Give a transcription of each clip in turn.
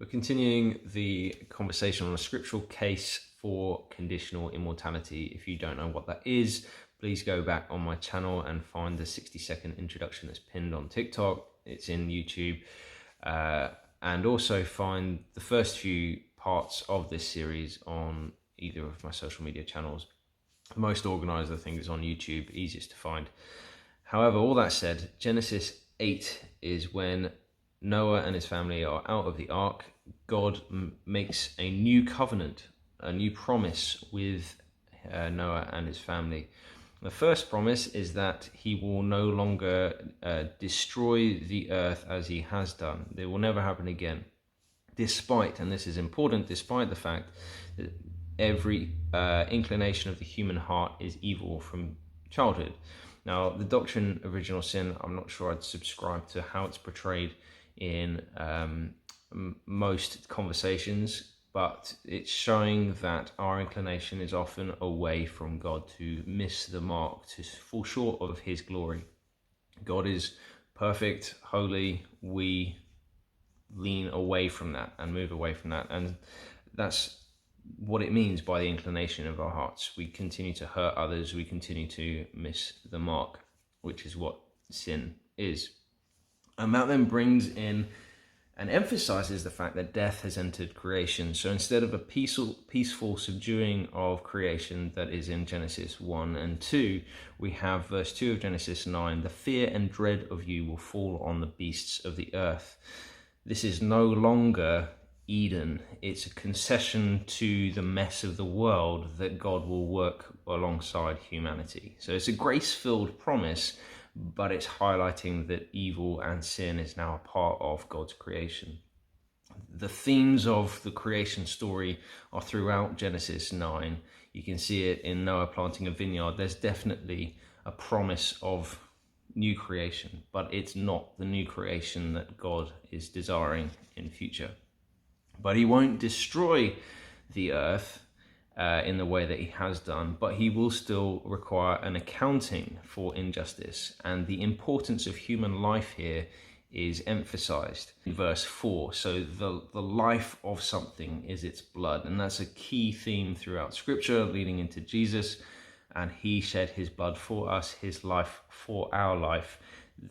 We're continuing the conversation on a scriptural case for conditional immortality. If you don't know what that is, please go back on my channel and find the 60-second introduction that's pinned on TikTok. It's in YouTube. And also find the first few parts of this series on either of my social media channels. Most organized, I think, is on YouTube, easiest to find. However, all that said, Genesis 8 is when Noah and his family are out of the ark. God makes a new covenant, a new promise with Noah and his family. The first promise is that he will no longer destroy the earth as he has done. It will never happen again. Despite, and this is important, despite the fact that every inclination of the human heart is evil from childhood. Now, the doctrine of original sin, I'm not sure I'd subscribe to how it's portrayed in most conversations, but it's showing that our inclination is often away from God, to miss the mark, to fall short of his glory. God is perfect, holy. We lean away from that and move away from that. And that's what it means by the inclination of our hearts. We continue to hurt others. We continue to miss the mark, which is what sin is. And that then brings in and emphasizes the fact that death has entered creation. So instead of a peaceful subduing of creation that is in Genesis 1 and 2, we have verse 2 of Genesis 9, the fear and dread of you will fall on the beasts of the earth. This is no longer Eden. It's a concession to the mess of the world that God will work alongside humanity. So it's a grace-filled promise, but it's highlighting that evil and sin is now a part of God's creation. The themes of the creation story are throughout Genesis 9. You can see it in Noah planting a vineyard. There's definitely a promise of new creation, but it's not the new creation that God is desiring in future. But he won't destroy the earth in the way that he has done, but he will still require an accounting for injustice. And the importance of human life here is emphasized in verse 4. So the life of something is its blood. And that's a key theme throughout scripture leading into Jesus. And he shed his blood for us, his life for our life.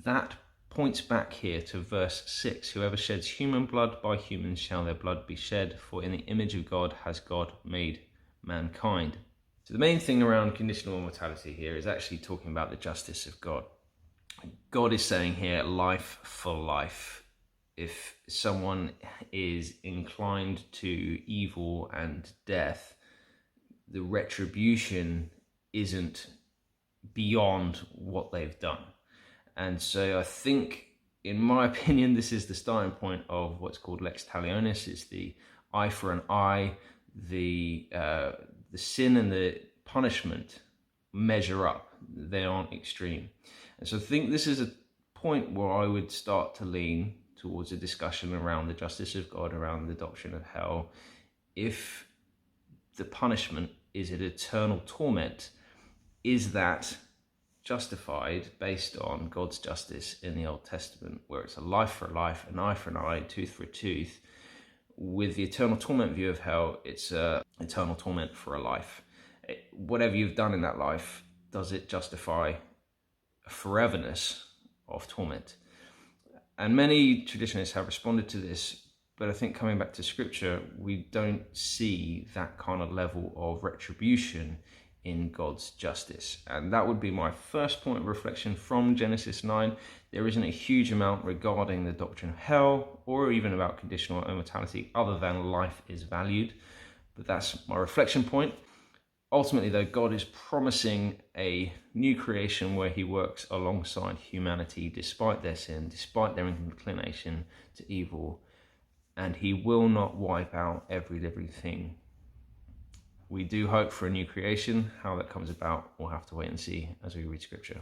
That points back here to verse 6. Whoever sheds human blood, by humans shall their blood be shed, for in the image of God has God made mankind. So the main thing around conditional immortality here is actually talking about the justice of God. God is saying here, life for life. If someone is inclined to evil and death, the retribution isn't beyond what they've done. And so I think, in my opinion, this is the starting point of what's called lex talionis. It's the eye for an eye. The sin and the punishment measure up. They aren't extreme. And so I think this is a point where I would start to lean towards a discussion around the justice of God, around the doctrine of hell. If the punishment is an eternal torment, is that justified based on God's justice in the Old Testament, where it's a life for a life, an eye for an eye, tooth for a tooth? With the eternal torment view of hell, it's eternal torment for a life. Whatever you've done in that life, does it justify a foreverness of torment? And many traditionalists have responded to this, but I think coming back to scripture, we don't see that kind of level of retribution in God's justice. And that would be my first point of reflection from Genesis 9. There isn't a huge amount regarding the doctrine of hell or even about conditional immortality other than life is valued. But that's my reflection point. Ultimately, though, God is promising a new creation where he works alongside humanity despite their sin, despite their inclination to evil, and he will not wipe out every living thing. We do hope for a new creation. How that comes about, we'll have to wait and see as we read scripture.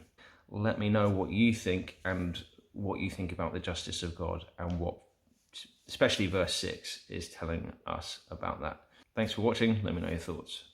Let me know what you think and what you think about the justice of God and what, especially verse 6, is telling us about that. Thanks for watching. Let me know your thoughts.